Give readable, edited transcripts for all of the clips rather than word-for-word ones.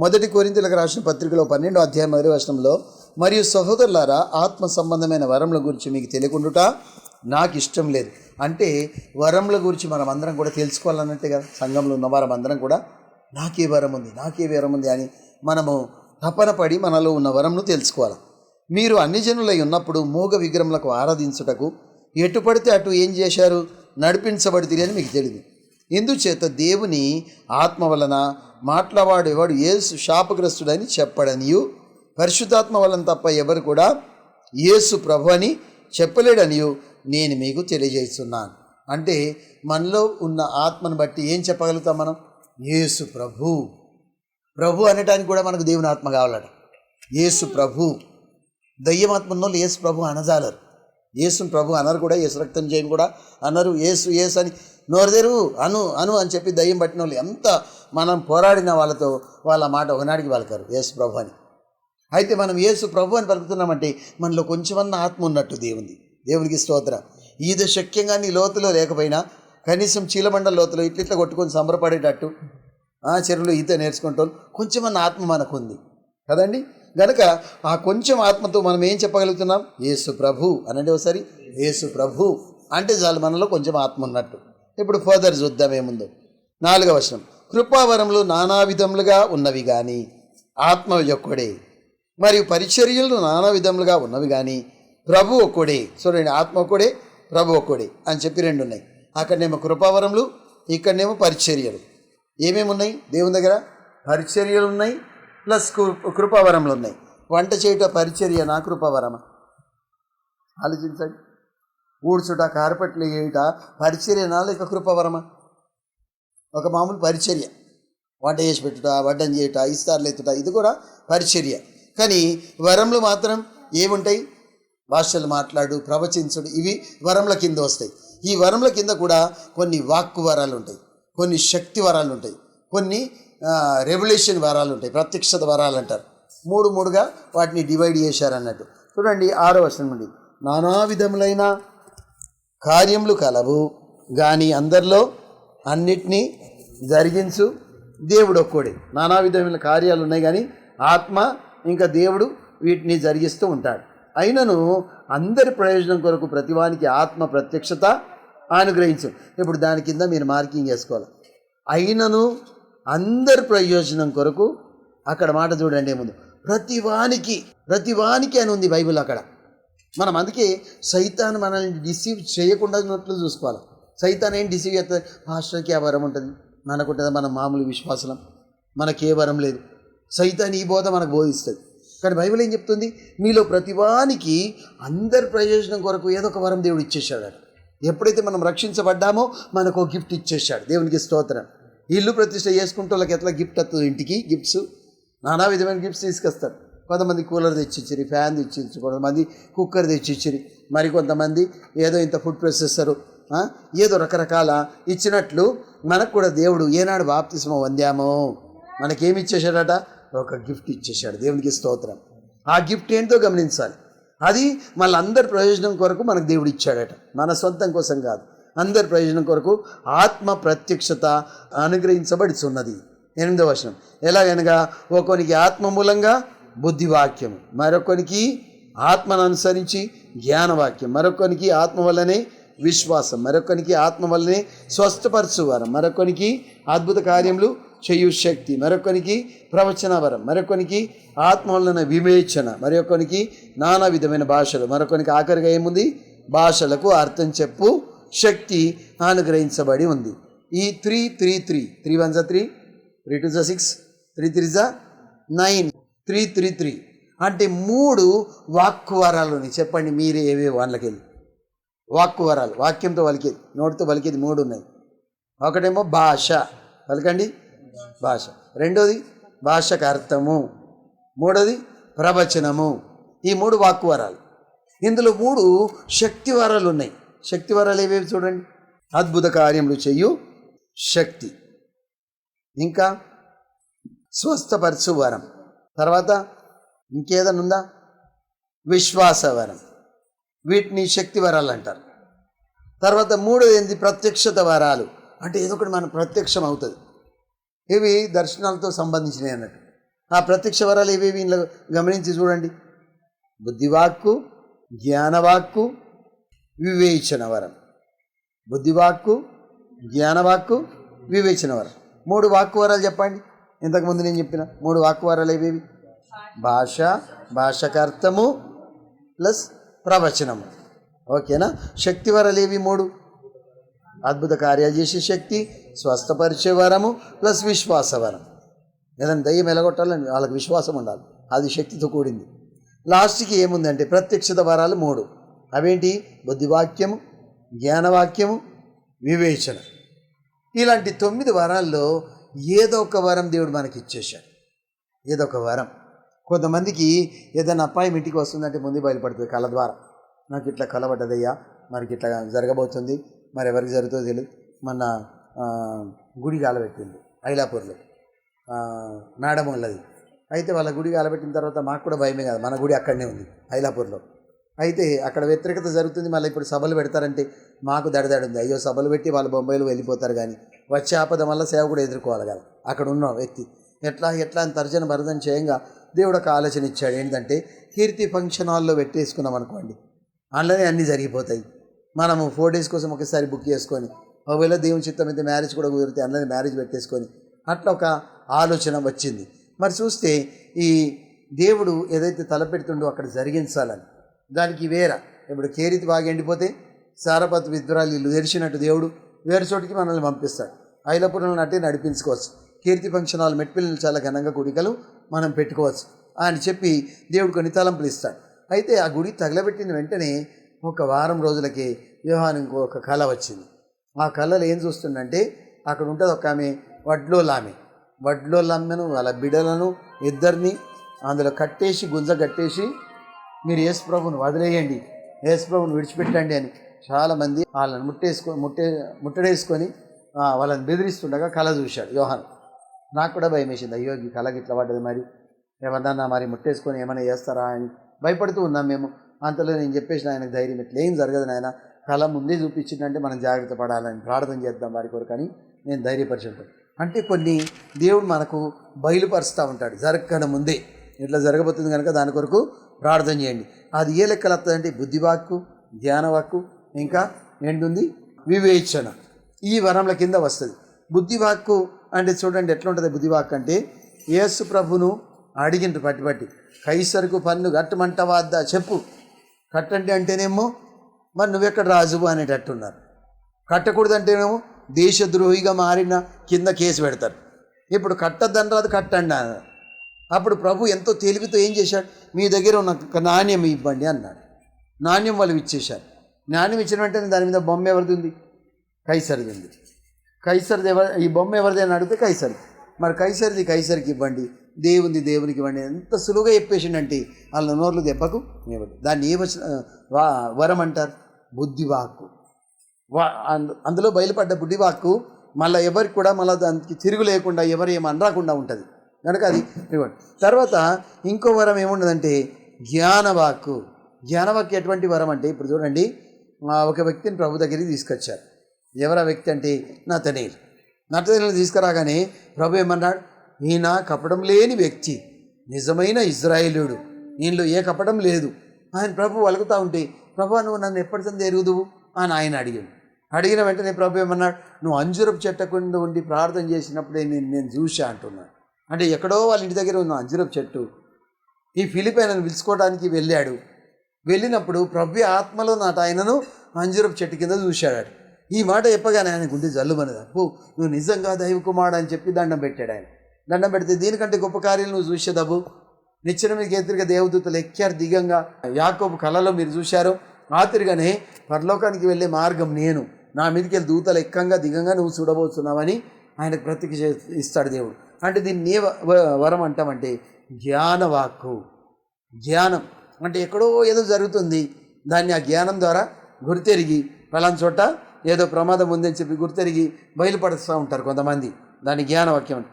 మొదటి కొరింథీయులకు రాసిన పత్రికలో 12వ అధ్యాయం 10వ వచనంలో, మరియు సహోదరులారా, ఆత్మ సంబంధమైన వరముల గురించి మీకు తెలియకుండుట నాకు ఇష్టం లేదు. అంటే వరముల గురించి మనం అందరం కూడా తెలుసుకోవాలన్నట్టే కదా. సంఘంలో ఉన్న వారం అందరం కూడా నాకే వరం ఉంది అని మనము తపన పడి మనలో ఉన్న వరంను తెలుసుకోవాలి. మీరు అన్ని జనులై ఉన్నప్పుడు మూగ విగ్రహములకు ఆరాధించుటకు ఎటు పడితే అటు ఏం చేశారు, నడిపించబడితే అని మీకు తెలియదు. ఇందుచేత దేవుని ఆత్మ వలన మాట్లాడేవాడు యేసు శాపగ్రస్తుడని చెప్పడనియు, పరిశుద్ధాత్మ వలన తప్ప ఎవరు కూడా యేసు ప్రభు అని చెప్పలేడనియు నేను మీకు తెలియజేస్తున్నాను. అంటే మనలో ఉన్న ఆత్మను బట్టి ఏం చెప్పగలుగుతాం మనం? యేసు ప్రభు అనటానికి కూడా మనకు దేవుని ఆత్మ కావాలట. యేసు ప్రభు. దయ్యమాత్మ ఉన్నోళ్ళు యేసు ప్రభు అనజాలరు. యేసుని ప్రభు అనరు కూడా, యేసు రక్తం చేయని కూడా అనరు. యేసు అని నోరుదేరు అను అని చెప్పి దయ్యం పట్టిన వాళ్ళు ఎంత మనం పోరాడిన వాళ్ళతో వాళ్ళ మాట ఒకనాడికి పలకరు యేసు ప్రభు అని. అయితే మనం యేసు ప్రభు అని పలుకుతున్నామంటే మనలో కొంచెమన్నా ఆత్మ ఉన్నట్టు దేవునికి స్తోత్రం. ఈద శక్యంగా నీ లోతులో లేకపోయినా కనీసం చీలమండల లోతులో ఇట్లా కొట్టుకొని సంబరపడేటట్టు చెరువులో ఈత నేర్చుకుంటాం కొంచెమన్నా ఆత్మ మనకుంది కదండి. గనక ఆ కొంచెం ఆత్మతో మనం ఏం చెప్పగలుగుతున్నాం? యేసు ప్రభు అనండి ఒకసారి. యేసు ప్రభు అంటే చాలు మనలో కొంచెం ఆత్మ ఉన్నట్టు. ఇప్పుడు ఫర్దర్ చూద్దాం ఏముందో. 4వ వచనం, కృపావరములు నానా విధములుగా ఉన్నవి కానీ ఆత్మ ఒక్కడే, మరియు పరిచర్యలు నానా విధములుగా ఉన్నవి కానీ ప్రభు ఒక్కడే. చూడండి, ఆత్మ ఒక్కడే, ప్రభు ఒక్కడే అని చెప్పి 2 ఉన్నాయి. అక్కడనేమో కృపావరములు, ఇక్కడనేమో పరిచర్యలు. ఏమేమి ఉన్నాయి దేవుని దగ్గర? పరిచర్యలు ఉన్నాయి, ప్లస్ కృపావరములు ఉన్నాయి. వంట చేయట పరిచర్య నా కృపావరమా? ఆలోచించండి. ఊడ్చుట, కార్పెట్లు వేయుట పరిచర్యనా లేక కృపావరమా? ఒక మామూలు పరిచర్య, వంట చేసి పెట్టుట, వడ్డం చేయుట, ఇస్తార్లు ఎత్తుట, ఇది కూడా పరిచర్య. కానీ వరములు మాత్రం ఏముంటాయి? భాషలు మాట్లాడు, ప్రవచించుడు, ఇవి వరముల కింద వస్తాయి. ఈ వరముల కింద కూడా కొన్ని వాక్కు వరాలు ఉంటాయి, కొన్ని శక్తి వరాలు ఉంటాయి, కొన్ని రెవల్యూషన్ వరాలు ఉంటాయి, ప్రత్యక్షత వరాలు అంటారు. 3 వాటిని డివైడ్ చేశారన్నట్టు. చూడండి 6వ వచనం నుండి, నానా విధములైన కార్యములు కలవు కానీ అందరిలో అన్నిటినీ జరిగించు దేవుడు ఒక్కడే. నానా విధమైన కార్యాలు ఉన్నాయి కానీ ఆత్మ ఇంకా దేవుడు వీటిని జరిగిస్తూ ఉంటాడు. అయినను అందరి ప్రయోజనం కొరకు ప్రతివానికి ఆత్మ ప్రత్యక్షత అనుగ్రహించు. ఇప్పుడు దాని కింద మీరు మార్కింగ్ చేసుకోవాలి. అయినను అందరి ప్రయోజనం కొరకు, అక్కడ మాట చూడండి ఏముంది, ప్రతివానికి అని ఉంది బైబిల్ అక్కడ. మనం అందుకే సైతాన్ మనల్ని డిసీవ్ చేయకుండా ఉన్నట్లు చూసుకోవాలి. సైతాన్ ఏం డిసీవ్ చేస్తుంది? పాస్టర్కి ఆ వరం ఉంటుంది, మనకుంటుంది, మనం మామూలు విశ్వాసం, మనకే వరం లేదు. సైతాన్ ఈ బోధ మనకు బోధిస్తుంది. కానీ బైబిల్ ఏం చెప్తుంది? మీలో ప్రతివానికి అందరి ప్రయోజనం కొరకు ఏదో ఒక వరం దేవుడు ఇచ్చేసాడు. ఎప్పుడైతే మనం రక్షించబడ్డామో మనకు ఒక గిఫ్ట్ ఇచ్చేసాడు. దేవునికి స్తోత్రం. ఇల్లు ప్రతిష్ట చేసుకుంటే వాళ్ళకి ఎట్లా గిఫ్ట్ వస్తుంది? ఇంటికి గిఫ్ట్స్, నానా విధమైన గిఫ్ట్స్ తీసుకొస్తారు. కొంతమంది కూలర్ తెచ్చిచ్చిరి, ఫ్యాన్ తెచ్చిచ్చి, కొంతమంది కుక్కర్ తెచ్చిచ్చిరి, మరి కొంతమంది ఏదో ఇంత ఫుడ్ ప్రాసెసరు, ఏదో రకరకాల ఇచ్చినట్లు మనకు కూడా దేవుడు ఏనాడు బాప్తిస్మం పొందామో మనకేమి ఇచ్చేసాడట? ఒక గిఫ్ట్ ఇచ్చేసాడు. దేవునికి స్తోత్రం. ఆ గిఫ్ట్ ఏంటో గమనించాలి. అది మళ్ళీ అందరి ప్రయోజనం కొరకు మనకు దేవుడు ఇచ్చాడట, మన సొంతం కోసం కాదు, అందరి ప్రయోజనం కొరకు ఆత్మ ప్రత్యక్షత అనుగ్రహించబడుచున్నది. 8వ వచనం, ఎలాగనగా ఒకనికి ఆత్మ మూలంగా బుద్ధివాక్యము, మరొకనికి ఆత్మను అనుసరించి జ్ఞానవాక్యం, మరొకనికి ఆత్మ వల్లనే విశ్వాసం, మరొకనికి ఆత్మ వల్లనే స్వస్థపరచు వరం, మరొకనికి అద్భుత కార్యములు చేయు శక్తి, మరొకనికి ప్రవచన వరం, మరొకనికి ఆత్మ వలన వివేచన, మరొకనికి నానా విధమైన భాషలు, మరొకనికి ఆఖరిగా ఏముంది? భాషలకు అర్థం చెప్పు శక్తి అనుగ్రహించబడి ఉంది. ఈ 3 3 1 3 3 2 6 3 3 9 3 3 3 అంటే 3 వాక్కు వరాలు ఉన్నాయి. చెప్పండి మీరే ఏవే వాళ్ళకెళ్ళి. వాక్కు వరాలు, వాక్యంతో పలికేది, నోటితో పలికేది 3 ఉన్నాయి. ఒకటేమో భాష, పలకండి భాష. రెండోది భాషకు అర్థము. మూడోది ప్రవచనము. ఈ 3 వాక్కు వరాలు. ఇందులో 3 శక్తి వరాలు ఉన్నాయి. శక్తి వరాలు ఏవేవి చూడండి. అద్భుత కార్యములు చెయ్యు శక్తి, ఇంకా స్వస్థపరచు వరం, తర్వాత ఇంకేదైనా ఉందా? విశ్వాస వరం. వీటిని శక్తి వరాలు అంటారు. తర్వాత 3 ఏంది? ప్రత్యక్షత వరాలు. అంటే ఏదో ఒకటి మన ప్రత్యక్షం అవుతుంది. ఇవి దర్శనాలతో సంబంధించినవి అన్నట్టు. ఆ ప్రత్యక్ష వరాలు ఏవేవి ఇందులో గమనించి చూడండి. బుద్ధివాక్కు, జ్ఞానవాక్కు, వివేచన వరం. బుద్ధివాక్కు, జ్ఞానవాక్కు, వివేచన వరం. 3 వాక్కు వరాలు చెప్పండి. ఇంతకుముందు నేను చెప్పిన 3 వాక్కు వరాలు ఏవేవి? భాష, భాషకర్థము ప్లస్ ప్రవచనము. ఓకేనా? శక్తి వరాలు ఏవి? 3. అద్భుత కార్యాలు చేసే శక్తి, స్వస్థపరిచే వరము ప్లస్ విశ్వాస వరం. ఏదైనా దయ్యం ఎలగొట్టాలని వాళ్ళకి విశ్వాసం ఉండాలి, అది శక్తితో కూడింది. లాస్ట్కి ఏముందంటే ప్రత్యక్షత వరాలు 3. అవేంటి? బుద్ధివాక్యము, జ్ఞానవాక్యము, వివేచన. ఇలాంటి 9 వరాల్లో ఏదో ఒక వరం దేవుడు మనకి ఇచ్చేశాడు. ఏదో ఒక వరం. కొంతమందికి ఏదైనా అపాయం ఇంటికి వస్తుందంటే ముందు బయలుపడుతుంది కళ ద్వారా. నాకు ఇట్లా కళ పడ్డదయ్యా, మనకి ఇట్లా జరగబోతుంది, మరి ఎవరికి జరుగుతుందో తెలియదు. మన గుడి గాలబెట్టింది ఐలాపూర్లో, నాడమూలది. అయితే వాళ్ళ గుడి గాలబెట్టిన తర్వాత మాకు కూడా భయమే కదా, మన గుడి అక్కడనే ఉంది ఐలాపూర్లో. అయితే అక్కడ వ్యతిరేకత జరుగుతుంది. మళ్ళీ ఇప్పుడు సభలు పెడతారంటే మాకు దడదడుంది. అయ్యో సభలు పెట్టి వాళ్ళు బొంబాయిలో వెళ్ళిపోతారు, కానీ వచ్చే ఆపద వల్ల సేవకుడు ఎదుర్కోవాలి కదా. అక్కడ ఉన్న వ్యక్తి ఎట్లా అని తర్జన భర్జన చేయంగా దేవుడు ఒక ఆలోచన ఇచ్చాడు. ఏంటంటే కీర్తి ఫంక్షన్ హాల్లో పెట్టేసుకున్నాం అనుకోండి, అందులోనే అన్నీ జరిగిపోతాయి. మనము 4 days కోసం ఒకసారి బుక్ చేసుకొని, ఒకవేళ దేవుని చిత్తం అయితే మ్యారేజ్ కూడా కుదిరితే అందులోనే మ్యారేజ్ పెట్టేసుకొని, అట్లా ఒక ఆలోచన వచ్చింది. మరి చూస్తే ఈ దేవుడు ఏదైతే తలపెడుతుండో అక్కడ జరిగించాలని, దానికి ఇప్పుడు కేరీతి బాగా ఎండిపోతే సారపత్ విద్వరాలు ఇల్లు తెరిచినట్టు దేవుడు వేరే చోటికి మనల్ని పంపిస్తాడు. ఐలాపురంలో అట్టే నడిపించుకోవచ్చు. కీర్తి ఫంక్షన్ హాల్ మెట్పిల్లలు చాలా ఘనంగా గుడికలు మనం పెట్టుకోవచ్చు అని చెప్పి దేవుడు కొన్ని తలంపులు ఇస్తాడు. అయితే ఆ గుడి తగలబెట్టిన వెంటనే ఒక వారం రోజులకి యోహానుకు ఒక కళ వచ్చింది. ఆ కళలో ఏం చూస్తుందంటే అక్కడ ఉంటుంది ఒక ఆమె వడ్లోళ్ళమ్మను వాళ్ళ బిడ్డలను ఇద్దరిని అందులో కట్టేసి గుంజ కట్టేసి మీరు యేసు ప్రభువును వదిలేయండి, యేసు ప్రభువును విడిచిపెట్టండి అని చాలామంది వాళ్ళని ముట్టడేసుకొని వాళ్ళని బెదిరిస్తుండగా కళ చూశాడు యోహాను. నాకు కూడా భయం వేసింది. అయ్యో ఈ కళకి ఇట్లా పడ్డది, మరి ఏమన్నా మరి ముట్టేసుకొని ఏమైనా చేస్తారా అని భయపడుతూ ఉన్నాం మేము. అంతలో నేను చెప్పేసిన ఆయనకు ధైర్యం, ఇట్లా ఏం జరగదు నాయన, కళ ముందే చూపించిందంటే మనం జాగ్రత్త పడాలని ప్రార్థన చేద్దాం వారి కొరకు అని నేను ధైర్యపరిచాను. అంటే కొన్ని దేవుడు మనకు బయలుపరుస్తూ ఉంటాడు జరగకుండా ముందే, ఇట్లా జరగబోతుంది కనుక దాని కొరకు ప్రార్థన చేయండి. అది ఏ లెక్కలు వస్తుందంటే బుద్ధివాక్కు, జ్ఞానవాక్కు, ఇంకా ఏంటుంది వివేచన, ఈ వరంల కింద వస్తుంది. బుద్ధివాక్కు అంటే చూడండి ఎట్లా ఉంటుంది. బుద్ధివాక్కు అంటే యేసు ప్రభును అడిగిండ్రు పట్టి కైసరుకు పన్ను కట్టమంటావా వద్దా చెప్పు. కట్టండి అంటేనేమో మరి నువ్వెక్కడ రాజువు అనేటట్టున్నారు. కట్టకూడదంటేనేమో దేశద్రోహిగా మారిన కింద కేసు పెడతారు. ఇప్పుడు కట్టద్దని రాదు, కట్టండి అన్నారు. అప్పుడు ప్రభు ఎంతో తెలివితో ఏం చేశాడు, మీ దగ్గర ఉన్న నాణ్యం ఇవ్వండి అన్నాడు. నాణ్యం వాళ్ళు ఇచ్చేశారు. నాణ్యం ఇచ్చిన వెంటనే దాని మీద బొమ్మ ఎవరిది ఉంది? కైసరిది ఉంది. కైసరిది ఈ బొమ్మ ఎవరిది అని అడిగితే కైసరిది. మరి కైసరిది కైసరికి ఇవ్వండి, దేవునికి ఇవ్వండి. ఎంత సులువుగా చెప్పేసిండంటే వాళ్ళ నోర్లు దెబ్బకు ఇవ్వండి. దాన్ని ఏ వరం అంటారు? బుద్ధివాక్కు. అందులో బయలుపడ్డ బుద్ధివాక్కు మళ్ళీ ఎవరికి కూడా మళ్ళీ దానికి తిరుగు లేకుండా ఎవరు ఏమనరాకుండా ఉంటుంది కనుక అది ఇవ్వండి. తర్వాత ఇంకో వరం ఏముండదంటే జ్ఞానవాక్కు. జ్ఞానవాక్కు ఎటువంటి వరం అంటే ఇప్పుడు చూడండి, ఒక వ్యక్తిని ప్రభు దగ్గరికి తీసుకొచ్చారు. ఎవరు ఆ వ్యక్తి అంటే నతనీయులు తీసుకురాగానే ప్రభు ఏమన్నాడు, ఈయన కపటం లేని వ్యక్తి, నిజమైన ఇజ్రాయేలుడు, ఈయనలో ఏ కపటం లేదు. ఆయన ప్రభు వలుగుతూ ఉంటే, ప్రభు నువ్వు నన్ను ఎప్పటికీ ఎరుగుదువు అని ఆయన అడిగిన వెంటనే ప్రభు ఏమన్నాడు, నువ్వు అంజూరపు చెట్టకుండా ఉండి ప్రార్థన చేసినప్పుడే నేను చూసా అంటున్నాడు. అంటే ఎక్కడో వాళ్ళ ఇంటి దగ్గర ఉన్న అంజూరపు చెట్టు ఈ ఫిలిప్పీలను పిలుచుకోవడానికి వెళ్ళాడు. వెళ్ళినప్పుడు ప్రభు ఆత్మలో నాట ఆయనను అంజూరపు చెట్టు కింద చూశాడు. ఈ మాట చెప్పగానే ఆయన గుండె జల్లుమన్నది. అప్పు నువ్వు నిజంగా దైవ కుమారుడు అని చెప్పి దండం పెట్టాడు. ఆయన దండం పెడితే దీనికంటే గొప్ప కార్యాలు నువ్వు చూసేదబ్బు, నిచ్చెన మీకు ఎదురుగా దేవదూతలు ఎక్కారు దిగంగా, యాకోబు కళలో మీరు చూశారు. ఆ తిరిగానే పరలోకానికి వెళ్ళే మార్గం నేను, నా మీదకి వెళ్ళి దూతలు ఎక్కంగా దిగంగా నువ్వు చూడబోతున్నావని ఆయనకు ప్రత్యక్ష ఇస్తాడు దేవుడు. అంటే దీన్ని ఏ వరం అంటామంటే జ్ఞానవాక్కు. జ్ఞానం అంటే ఎక్కడో ఏదో జరుగుతుంది, దాన్ని ఆ జ్ఞానం ద్వారా గుర్తెరిగి పలానా చోట ఏదో ప్రమాదం ఉందని చెప్పి గుర్తెరిగి బయలుపరుస్తూ ఉంటారు కొంతమంది. దాని జ్ఞానవాక్యం.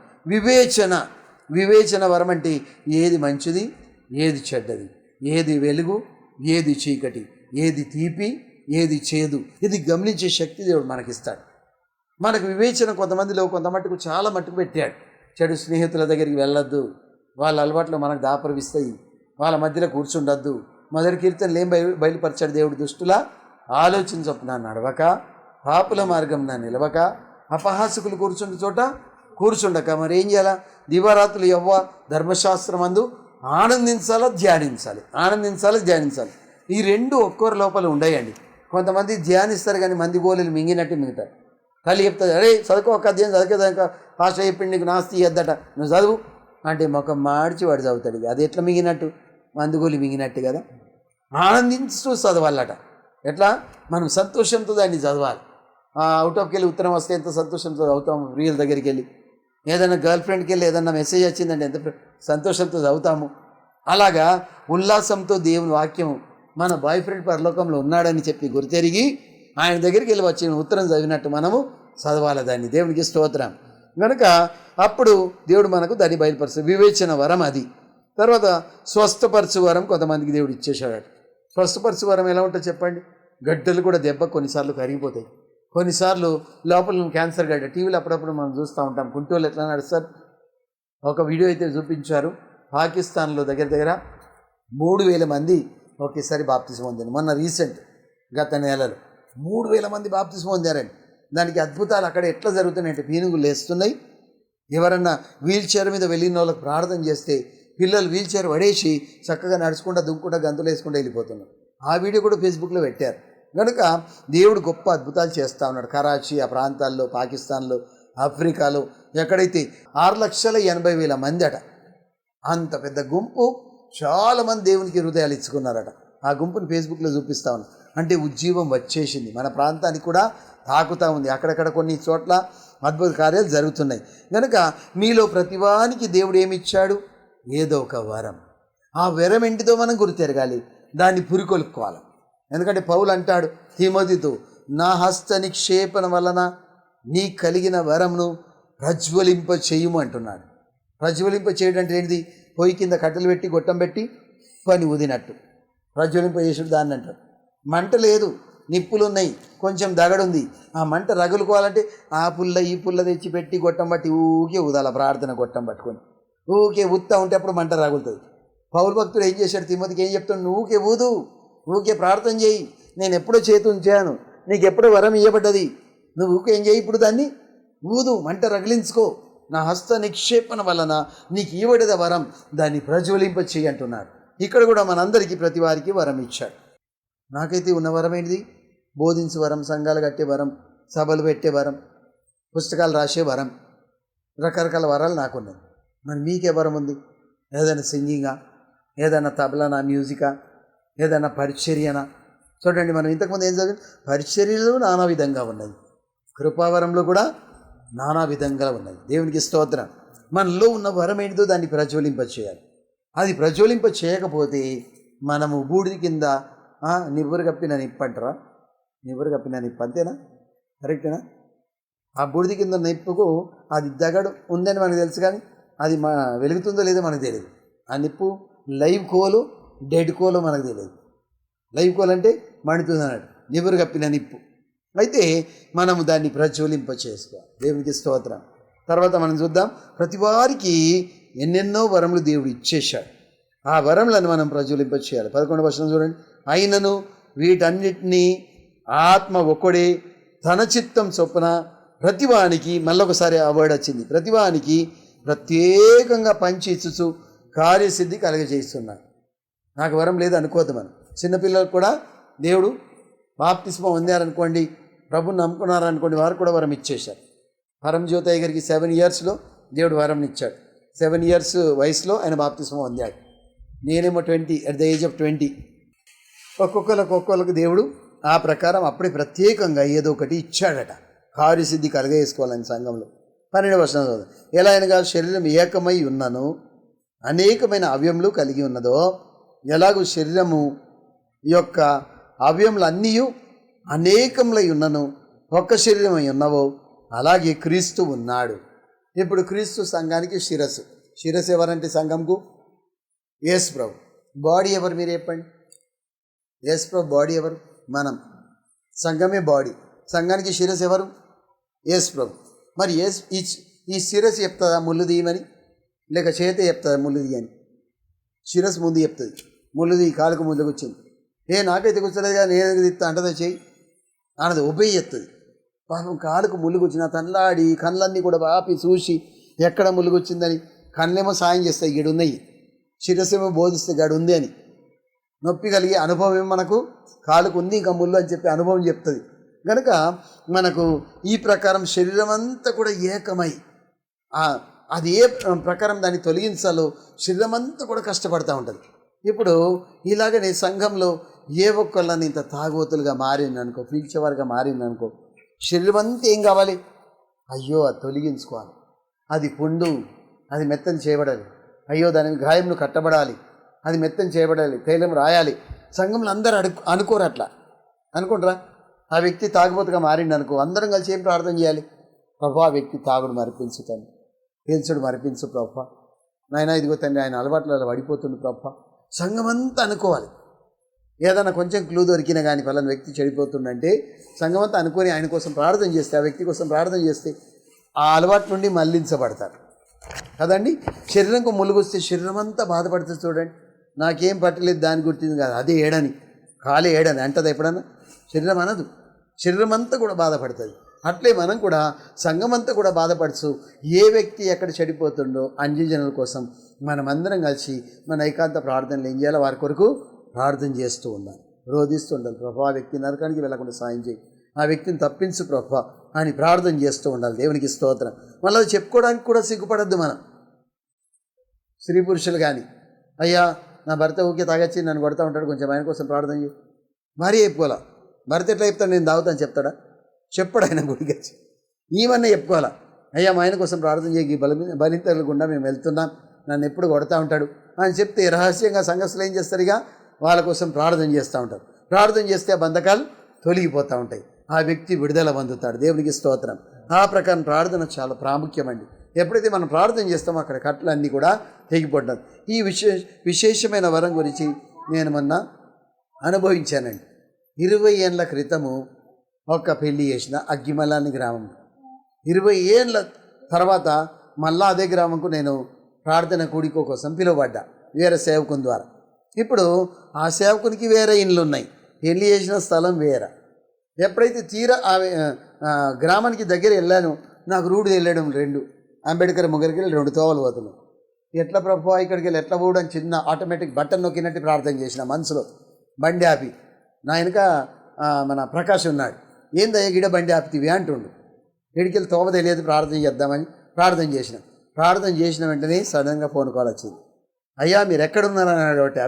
వివేచన వరం అంటే ఏది మంచిది, ఏది చెడ్డది, ఏది వెలుగు, ఏది చీకటి, ఏది తీపి, ఏది చేదు, ఇది గమనించే శక్తి దేవుడు మనకిస్తాడు. మనకు వివేచన కొంతమందిలో కొంత మట్టుకు చాలా మట్టుకు పెట్టాడు. చెడు స్నేహితుల దగ్గరికి వెళ్ళొద్దు, వాళ్ళ అలవాట్లు మనకు దాపరిస్తాయి. వాళ్ళ మధ్యలో కూర్చుండద్దు. మొదటి కీర్తనలు ఏం బయలుపరిచాడు దేవుడు? దుష్టులా ఆలోచించొప్పున నడవక, పాపుల మార్గం నిలవక, అపహాసకులు కూర్చుండే చోట కూర్చుండక. మరి ఏం చేయాలా? దివారాత్రులు యవ్వ ధర్మశాస్త్రం అందు ఆనందించాలా, ధ్యానించాలి. ఈ రెండు ఒక్కొరి లోపల ఉండయండి. కొంతమంది ధ్యానిస్తారు కానీ మంది గోళీలు మింగినట్టు మింగుతారు. తల్లి చెప్తుంది, అరే చదువుకో ఒక అధ్యాయం చదివేదాక పాస్ చెప్పిండి నీకు నాస్తి ఎద్దట, నువ్వు చదువు అంటే ముఖం మార్చి వాడు చదువుతాడు. అది ఎట్లా మింగినట్టు? మందుగోలి మింగినట్టు కదా. ఆనందించు చదవాలట. ఎట్లా? మనం సంతోషంతో దాన్ని చదవాలి. అవుట్ ఆఫ్కి వెళ్ళి ఉత్తరం వస్తే ఎంత సంతోషంతో చదువుతాము. రియల్ దగ్గరికి వెళ్ళి ఏదైనా గర్ల్ ఫ్రెండ్కి వెళ్ళి ఏదన్నా మెసేజ్ వచ్చిందంటే ఎంత సంతోషంతో చదువుతాము. అలాగా ఉల్లాసంతో దేవుని వాక్యం మన బాయ్ ఫ్రెండ్ పరలోకంలో ఉన్నాడని చెప్పి గుర్తెరిగి ఆయన దగ్గరికి వెళ్ళి వచ్చిన ఉత్తరం చదివినట్టు మనము చదవాలి దాన్ని. దేవునికి స్తోత్రం. కనుక అప్పుడు దేవుడు మనకు దాన్ని బయలుపరుస్తాడు. వివేచన వరం అది. తర్వాత స్వస్థపరచు వరం కొంతమందికి దేవుడు ఇచ్చేశాడు. స్వస్థపరచు వరం ఎలా ఉంటుందో చెప్పండి. గడ్డలు కూడా దెబ్బ కొన్నిసార్లు కరిగిపోతాయి. కొన్నిసార్లు లోపల క్యాన్సర్ గడ్డ టీవీలో అప్పుడప్పుడు మనం చూస్తూ ఉంటాం. గుంటూరులో ఎట్లా నడుస్తారు? ఒక వీడియో అయితే చూపించారు. పాకిస్తాన్లో దగ్గర 3,000 మంది ఒకేసారి బాప్తిసం పొందారు. మొన్న రీసెంట్ గత నెలలో 3,000 మంది బాప్తిసం పొందారండి. దానికి అద్భుతాలు అక్కడ ఎట్లా జరుగుతున్నాయంటే పీనుగులు లేస్తున్నాయి. ఎవరన్నా వీల్ చైర్ మీద వెళ్ళిన వాళ్ళకి ప్రార్థన చేస్తే పిల్లలు వీల్ చైర్ పడేసి చక్కగా నడుచుకుంటూ దుంకుంటూ గంతులు వేసుకుంటూ వెళ్ళిపోతున్నారు. ఆ వీడియో కూడా ఫేస్బుక్లో పెట్టారు. కనుక దేవుడు గొప్ప అద్భుతాలు చేస్తూ ఉన్నాడు. కరాచీ ఆ ప్రాంతాల్లో, పాకిస్తాన్లో, ఆఫ్రికాలో ఎక్కడైతే 6,80,000 మంది అట. అంత పెద్ద గుంపు చాలామంది దేవునికి హృదయాలు ఇచ్చుకున్నారట. ఆ గుంపుని ఫేస్బుక్లో చూపిస్తూ ఉన్నాం. అంటే ఉజ్జీవం వచ్చేసింది. మన ప్రాంతానికి కూడా తాకుతూ ఉంది. అక్కడక్కడ కొన్ని చోట్ల అద్భుత కార్యాలు జరుగుతున్నాయి. కనుక మీలో ప్రతివానికి దేవుడు ఏమిచ్చాడు? ఏదో ఒక వరం. ఆ వరం ఏంటిదో మనం గుర్తెరగాలి, దాన్ని పురికొల్పుకోవాలి. ఎందుకంటే పౌలు అంటాడు తిమోతితో, నా హస్త నిక్షేపణ వలన నీ కలిగిన వరంను ప్రజ్వలింప చేయుము అంటున్నాడు. ప్రజ్వలింప చేయడం అంటే ఏంటిది? పొయ్యి కింద కట్టెలు పెట్టి గొట్టం పెట్టి పని ఊదినట్టు ప్రజ్వలింప చేసుడు దాన్ని అంటారు. మంట లేదు, నిప్పులు ఉన్నాయి, కొంచెం దగడుంది. ఆ మంట రగులుకోవాలంటే ఆ పుల్ల ఈ పుల్ల తెచ్చి పెట్టి గొట్టం పట్టి ఊకే ఊదాల. ప్రార్థన గొట్టం పట్టుకొని ఊకే ఊదుతూ ఉంటే అప్పుడు మంట రగులుతుంది. పౌలు భక్తుడు ఏం చేశాడు? తిమోతికి ఏం చెప్తాడు? నువ్వు ఊకే ఊదు, ఊకే ప్రార్థన చేయి. నేను ఎప్పుడో చేతి ఉంచాను, నీకు ఎప్పుడో వరం ఇవ్వబడ్డది. నువ్వు ఊకే ఏం చేయి? ఇప్పుడు దాన్ని ఊదు, మంట రగిలించుకో. నా హస్త నిక్షేపణ వలన నీకు ఇవ్వబడ్డ వరం, దాన్ని ప్రజ్వలింప చేయి అంటున్నాడు. ఇక్కడ కూడా మనందరికీ ప్రతి వారికి వరం ఇచ్చాడు. నాకైతే ఉన్న వరం ఏంటిది? బోధించే వరం, సంఘాలు కట్టే వరం, సభలు పెట్టే వరం, పుస్తకాలు రాసే వరం, రకరకాల వరాలు నాకున్నాయి. మరి మీకే వరం ఉంది? ఏదైనా సింగింగా, ఏదైనా తబలానా, మ్యూజికా, ఏదైనా పరిచర్యనా? చూడండి, మనం ఇంతకుముందు ఏం చదివాం? పరిచర్యలు నానా విధంగా ఉన్నాయి, కృపావరంలో కూడా నానా విధంగా ఉన్నాయి. దేవునికి స్తోత్రం. మనలో ఉన్న వరం ఏంటిదో దాన్ని ప్రజ్వలింప చేయాలి. అది ప్రజ్వలింప చేయకపోతే మనము బూడిద కింద నివ్వరు కప్పిన నిప్పు అంటారా? నివ్వరు కప్పిన నిప్పు అంతేనా? కరెక్టేనా? ఆ బూడిద కింద నిప్పుకు అది దగడు ఉందని మనకు తెలుసు, కానీ అది వెలుగుతుందో లేదో మనకు తెలియదు. ఆ నిప్పు లైవ్ కోలు, డెడ్ కోలు మనకు తెలియదు. లైవ్ కోల్ అంటే మండుతుంది అన్నట్టు, నివ్వరు కప్పిన నిప్పు. అయితే మనము దాన్ని ప్రజ్వలింప చేసుకోవాలి. దేవునికి స్తోత్రం. తర్వాత మనం చూద్దాం, ప్రతి వారికి ఎన్నెన్నో వరములు దేవుడు ఇచ్చేశాడు. ఆ వరములను మనం ప్రజ్వలింప చేయాలి. 11వ వచనం చూడండి. అయినను వీటన్నిటినీ ఆత్మ ఒక్కడే తన చిత్తం చొప్పున ప్రతివానికి, మళ్ళొకసారి ఆ వర్డ్ వచ్చింది, ప్రతివానికి ప్రత్యేకంగా పంచి ఇచ్చుచు కార్యసిద్ధి కలగజేస్తున్నాడు. నాకు వరం లేదు అనుకోద్దు. మనం చిన్నపిల్లలకు కూడా దేవుడు బాప్తిస్మం పొందారనుకోండి, ప్రభుని నమ్ముకున్నారనుకోండి, వారు కూడా వరం ఇచ్చేశారు. పరంజ్యోతయ్య గారికి 7 yearsలో దేవుడు వరం ఇచ్చాడు. 7 years వయసులో ఆయన బాప్తిస్మం పొందాడు. నేనేమో 20, at the age of 20. ఒక్కొక్కరికి దేవుడు ఆ ప్రకారం అప్పుడే ప్రత్యేకంగా ఏదో ఒకటి ఇచ్చాడట, కార్యసిద్ధి కలగజేసుకోవాలని సంఘంలో. 12వ వచనం చదువు. ఎలా అయినగా శరీరం ఏకమై ఉన్నను అనేకమైన అవయములు కలిగి ఉన్నదో, ఎలాగూ శరీరము యొక్క అవయములు అన్నీ అనేకములై ఉన్నను ఒక్క శరీరమై ఉన్నవో, అలాగే క్రీస్తు ఉన్నాడు. ఇప్పుడు క్రీస్తు సంఘానికి శిరస్సు. శిరస్సు ఎవరంటే సంఘంకు యేసు ప్రభు. బాడీ ఎవరు మీరు చెప్పండి? యేసు ప్రభు బాడీ ఎవరు? మనం. సంఘమే బాడీ. సంఘానికి శిరస్సు ఎవరు? యేసు ప్రభు. మరి ఈ శిరస్సు చెప్తుందా ముళ్ళు తీయమని? లేక చేతే చెప్తుంది ముళ్ళుది అని, శిరస్సు ముందు చెప్తుంది, ముళ్ళుది కాలుకు ముందుకు వచ్చింది, నాకైతే కూర్చోలేదు కానీ నేను తిత్తా అంటదో చెయ్యి అనదు, ఉభయ చెప్తుంది. పాపం కాలుకు ముళ్ళుకొచ్చిన తల్లాడి కళ్ళన్నీ కూడా బాపి చూసి ఎక్కడ ముళ్ళుకొచ్చిందని, కళ్ళేమో సాయం చేస్తాయి గడు ఉన్నాయి, శిరస్సేమో బోధిస్తే గడు ఉంది అని, నొప్పి కలిగే అనుభవం ఏమో మనకు కాలుకు ఉంది ఇంకా ముళ్ళు అని చెప్పి అనుభవం చెప్తుంది. కనుక మనకు ఈ ప్రకారం శరీరం అంతా కూడా ఏకమై అది ఏ ప్రకారం దాన్ని తొలగించాలో శరీరం అంతా కూడా కష్టపడుతూ ఉంటుంది. ఇప్పుడు ఇలాగనే సంఘంలో ఏ ఒక్కళ్ళని ఇంత తాగోతులుగా మారిందనుకో, పీల్చేవారుగా మారిందనుకో, శరీరం అంతా ఏం కావాలి? అయ్యో అది తొలగించుకోవాలి, అది పుండు, అది మెత్తని చేయబడాలి, అయ్యో దాని గాయంను కట్టబడాలి, అది మెత్తని చేయబడాలి, తైలం రాయాలి. సంఘంలో అందరూ అనుకోరు, అట్లా అనుకుంటారా? ఆ వ్యక్తి తాగుబోతుగా మారిండు అనుకో, అందరం కలిసి ఏం ప్రార్థన చేయాలి? ప్రభు ఆ వ్యక్తి తాగుడు మరిపించు తండ్రి, పీల్చుడు మరిపించు ప్రభు, నాయన ఇదిగో తండ్రి ఆయన అలవాట్లలో పడిపోతుంది ప్రభు. సంఘం అంతా అనుకోవాలి. ఏదైనా కొంచెం క్లూ దొరికినా కానీ పలానా వ్యక్తి చెడిపోతుందంటే సంఘం అంతా అనుకొని ఆయన కోసం ప్రార్థన చేస్తే, ఆ వ్యక్తి కోసం ప్రార్థన చేస్తే ఆ అలవాటు నుండి మళ్లించబడతారు కదండి. శరీరంకు ములుగొస్తే శరీరం అంతా బాధపడుతుంది. చూడండి, నాకేం పట్టలేదు దాని గుర్తింది కాదు, అదే ఏడని, కాలే ఏడని అంటది ఎప్పుడన్నా? శరీరం అనదు, శరీరం అంతా కూడా బాధపడుతుంది. అట్లే మనం కూడా సంఘం అంతా కూడా బాధపడుచు ఏ వ్యక్తి ఎక్కడ చెడిపోతుండో అన్యజనుల కోసం మనమందరం కలిసి మన ఏకాంత ప్రార్థనలు ఏం చేయాలో వారి కొరకు ప్రార్థన చేస్తూ ఉండాలి, రోధిస్తూ ఉండాలి. ప్రభా ఆ వ్యక్తి నరకానికి వెళ్ళకుండా సాయం చేయి, ఆ వ్యక్తిని తప్పించు ప్రభా అని ప్రార్థన చేస్తూ ఉండాలి. దేవునికి స్తోత్రం. మళ్ళీ అది చెప్పుకోవడానికి కూడా సిగ్గుపడద్దు. మనం స్త్రీ పురుషులు కానీ, అయ్యా నా భర్త ఊకే తాగచ్చి నన్ను కొడతా ఉంటాడు, కొంచెం ఆయన కోసం ప్రార్థన చేయి. భార్య చెప్పుకోవాలా? భర్త ఎట్లా చెప్తాడు? నేను తాగుతాను చెప్తాడా? చెప్పడు. ఆయన గుడికి వచ్చి ఈవన్నీ చెప్పుకోవాలా? అయ్యా మా ఆయన కోసం ప్రార్థన చేయి, బలింతల గుండా మేము వెళ్తున్నాం, నన్ను ఎప్పుడు కొడతా ఉంటాడు అని చెప్తే రహస్యంగా సంఘస్థులు ఏం చేస్తారు? ఇక వాళ్ళ కోసం ప్రార్థన చేస్తూ ఉంటారు. ప్రార్థన చేస్తే ఆ బంధకాలు తొలగిపోతూ ఉంటాయి, ఆ వ్యక్తి విడుదల పొందుతాడు. దేవునికి స్తోత్రం. ఆ ప్రకారం ప్రార్థన చాలా ప్రాముఖ్యమండి. ఎప్పుడైతే మనం ప్రార్థన చేస్తామో అక్కడ కట్లన్నీ కూడా తెగిపోతాయి. ఈ విశేషమైన వరం గురించి నేను మొన్న అనుభవించానండి. 20 ఏళ్ళ క్రితము ఒక పెళ్లి చేసిన అగ్గిమలాని గ్రామం. 20 ఏళ్ళ తర్వాత మళ్ళా అదే గ్రామంకు నేను ప్రార్థన కూడికో కోసం పిలువబడ్డా వేరే సేవకుని ద్వారా. ఇప్పుడు ఆ సేవకునికి వేరే ఇండ్లు ఉన్నాయి, పెళ్లి చేసిన స్థలం వేరే. ఎప్పుడైతే తీరా గ్రామానికి దగ్గర వెళ్ళాను, నాకు రూట్ వెళ్ళడం 2 అంబేద్కర్ ముగ్గురికి వెళ్ళి 2 తోవలు పోతున్నాను. ఎట్లా ప్రభు ఇక్కడికి వెళ్ళి ఎట్లా పోవడం? చిన్న ఆటోమేటిక్ బటన్ నొక్కినట్టు ప్రార్థన చేసిన మనసులో. బండి ఆపి నా వెనుక మన ప్రకాష్ ఉన్నాడు, ఏందయ్యా గిడ బండి ఆపితివి అంటుండు. ఇడికెళ్ళి తోవ తెలియదు, ప్రార్థన చేద్దామని ప్రార్థన చేసిన వెంటనే సడన్గా ఫోన్ కాల్ వచ్చింది. అయ్యా మీరు ఎక్కడున్నారని అన్నాడు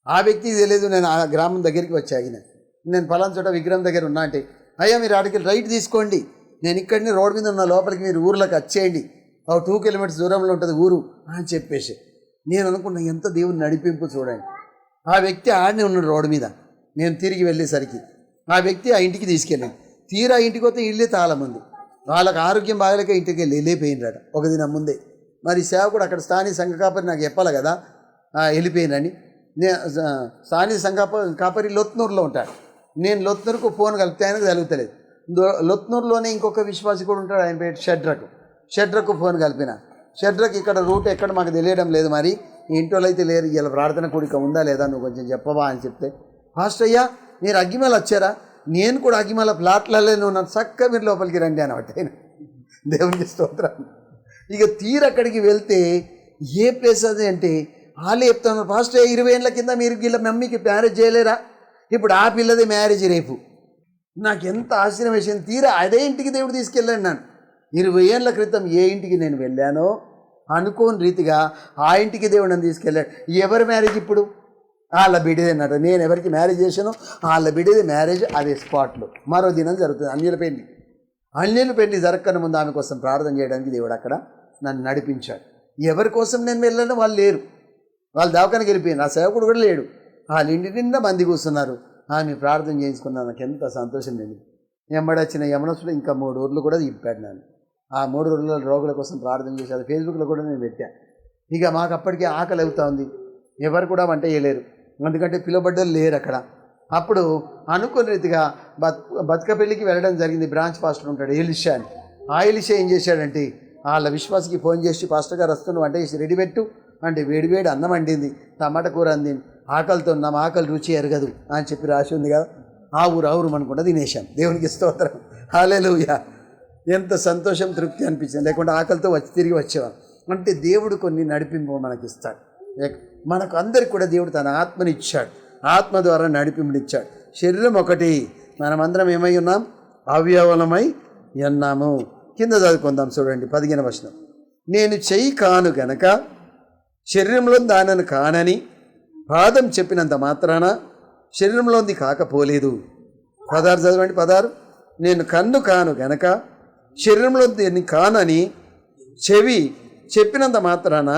ఆ వ్యక్తికి తెలియదు. నేను ఆ గ్రామం దగ్గరికి వచ్చాగిన, నేను పలానా చోట విగ్రహం దగ్గర ఉన్నా అంటే, అయ్యా మీరు ఆడికి రైట్ తీసుకోండి, నేను ఇక్కడిని రోడ్డు మీద ఉన్న లోపలికి మీరు ఊర్లోకి వచ్చేయండి, 2 కిలోమీటర్స్ దూరంలో ఉంటుంది ఊరు అని చెప్పేసి. నేను అనుకున్నా ఎంత దేవుని నడిపింపు చూడండి. ఆ వ్యక్తి ఆడనే ఉన్నాడు రోడ్డు మీద. నేను తిరిగి వెళ్ళేసరికి ఆ వ్యక్తి ఆ ఇంటికి తీసుకెళ్ళాను. తీరా ఇంటికి వస్తే ఇల్లే తాళముంది. వాళ్ళకి ఆరోగ్యం బాగలేక ఇంటికి వెళ్ళిపోయినరాట 1 దినం ముందే. మరి సేవకుడు అక్కడ స్థానిక సంఘ కాపరి నాకు చెప్పాలి కదా వెళ్ళిపోయినని. స్థానిక సంఘ కాపరి లొత్నూరులో ఉంటాడు. నేను లొత్నూరుకు ఫోన్ కలిపితే ఆయనకు తగులుతలేదు. లొత్నూరులోనే ఇంకొక విశ్వాసి కూడా ఉంటాడు, ఆయన పేరు షడ్రకు ఫోన్ కలిపిన. షడ్రకు ఇక్కడ రూట్ ఎక్కడ మాకు తెలియడం లేదు, మరి ఇంట్లో అయితే లేరు, ఇలా ప్రార్థన కూడిక ఉందా లేదా నువ్వు కొంచెం చెప్పవా అని చెప్తే, ఫాస్ట్ అయ్యా మీరు అగ్గిమల వచ్చారా? నేను కూడా అగ్గిమల ప్లాట్లలో ఉన్నాను, చక్కగా మీరు లోపలికి రండి అని ఆయన. దేవునికి స్తోత్రం. ఇక తీరక్కడికి వెళ్తే ఏ ప్లేస్ అది అంటే వాళ్ళే చెప్తున్నారు, ఫాస్ట్ 20 ఏళ్ళ కింద మీరు వీళ్ళ మమ్మీకి మ్యారేజ్ చేయలేరా? ఇప్పుడు ఆ పిల్లది మ్యారేజ్ రేపు. నాకు ఎంత ఆశ్చర్యం వేసింది. తీరా అదే ఇంటికి దేవుడు తీసుకెళ్ళాను. నన్ను 20 ఏళ్ళ క్రితం ఏ ఇంటికి నేను వెళ్ళానో అనుకోని రీతిగా ఆ ఇంటికి దేవుడు నన్ను తీసుకెళ్ళాడు. ఎవరి మ్యారేజ్ ఇప్పుడు? వాళ్ళ బిడ్డది అన్నట్టు. నేను ఎవరికి మ్యారేజ్ చేశానో వాళ్ళ బిడ్డది మ్యారేజ్ అదే స్పాట్లో మరో దినం జరుగుతుంది. అన్యుల పెళ్లి జరగకన ముందు ఆమె కోసం ప్రార్థన చేయడానికి దేవుడు అక్కడ నన్ను నడిపించాడు. ఎవరి కోసం నేను వెళ్ళానో వాళ్ళు లేరు, వాళ్ళు దవాఖానకి వెళ్ళిపోయారు. నా సేవకుడు కూడా లేడు. వాళ్ళ ఇంటి నిండా మంది కూర్చున్నారు. ఆమె ప్రార్థన చేయించుకున్నాను. నాకు ఎంత సంతోషం లేదు. ఎంబడొచ్చిన యమనసులో ఇంకా 3 ఊర్లు కూడా తిప్పాడు. నేను ఆ 3 ఊర్ల రోగుల కోసం ప్రార్థన చేసి అది ఫేస్బుక్లో కూడా నేను పెట్టాను. ఇక మాకు అప్పటికే ఆకలి అవుతా ఉంది, ఎవరు కూడా వంట చేయలేరు, ఎందుకంటే పిలువబడ్డలు లేరు అక్కడ. అప్పుడు అనుకున్న రీతిగా బతుక పెళ్ళికి వెళ్ళడం జరిగింది. బ్రాంచ్ పాస్టర్ ఉంటాడు ఎలిషా అని. ఆ ఎలిషా ఏం చేశాడంటే వాళ్ళ విశ్వాసకి ఫోన్ చేసి పాస్టర్ గారు వస్తున్నావు వంట చేసి రెడీ పెట్టు అంటే వేడివేడి అన్నం వండింది, టమాటా కూర అంది, ఆకలితో ఉన్నాం, ఆకలి రుచి ఎరగదు అని చెప్పి రాసి ఉంది కదా. ఆ ఊరు అనుకుంటా తినేసాం. దేవునికి స్తోత్రం, హల్లెలూయా. ఎంత సంతోషం, తృప్తి అనిపించింది. లేకుంటే ఆకలితో తిరిగి వచ్చేవాళ్ళం. అంటే దేవుడు కొన్ని నడిపింపు మనకి ఇస్తాడు. మనకు అందరికి కూడా దేవుడు తన ఆత్మని ఇచ్చాడు, ఆత్మ ద్వారా నడిపింపునిచ్చాడు. శరీరం ఒకటి, మనమందరం ఏమై ఉన్నాం? అవయవలమై ఉన్నాము. కింద చదువుకుందాం చూడండి 15వ వచనం. నేను చెయ్యి కాను గనక శరీరంలో దానిని కానని పాదం చెప్పినంత మాత్రాన శరీరంలోంది కాకపోలేదు. 16 చదవండి. 16. నేను కన్ను కాను గనక శరీరంలో దీన్ని కానని చెవి చెప్పినంత మాత్రాన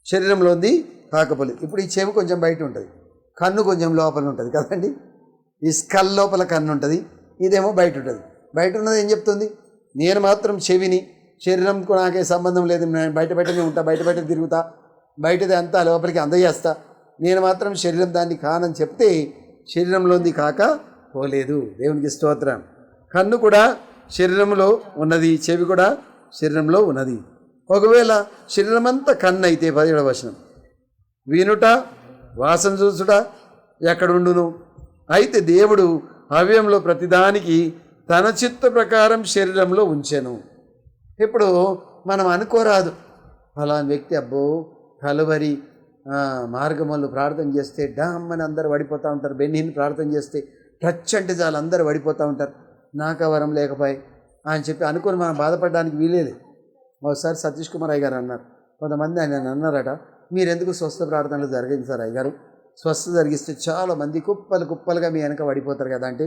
శరీరంలోంది కాకపోలేదు. ఇప్పుడు ఈ చెవి కొంచెం బయట ఉంటుంది, కన్ను కొంచెం లోపల ఉంటుంది కదండి. ఈ స్కల్ లోపల కన్ను ఉంటుంది, ఇదేమో బయట ఉంటుంది. బయట ఉన్నది ఏం చెప్తుంది? నేను మాత్రం చెవిని, శరీరంకు నాకే సంబంధం లేదు, నేను బయటనే ఉంటా, బయట తిరుగుతా, బయటది అంతా లోపలికి అందజేస్తా, నేను మాత్రం శరీరం దాన్ని కానని చెప్తే శరీరంలోంది కాక పోలేదు. దేవునికి స్తోత్రం. కన్ను కూడా శరీరంలో ఉన్నది, చెవి కూడా శరీరంలో ఉన్నది. ఒకవేళ శరీరమంతా కన్ను అయితే 17వ వచనం, వినుట వాసన చూసుట ఎక్కడుండును? అయితే దేవుడు అవయంలో ప్రతిదానికి తన చిత్త ప్రకారం శరీరంలో ఉంచెను. ఇప్పుడు మనం అనుకోరాదు, ఫలానా వ్యక్తి అబ్బో కలువరి మార్గములు ప్రార్థన చేస్తే డామ్మని అందరూ పడిపోతూ ఉంటారు, బెన్నిని ప్రార్థన చేస్తే టచ్ అంటే చాలు అందరూ పడిపోతూ ఉంటారు, నాకు వరం లేకపోయి అని చెప్పి అనుకొని మనం బాధపడడానికి వీలేదు. ఒకసారి సతీష్ కుమార్ అయ్య గారు అన్నారు, కొంతమంది ఆయన అన్నారట, మీరెందుకు స్వస్థ ప్రార్థనలు జరిగించారు అయ్య గారు, స్వస్థ జరిగిస్తే చాలామంది కుప్పలుగా మీ వెనక పడిపోతారు కదా అంటే,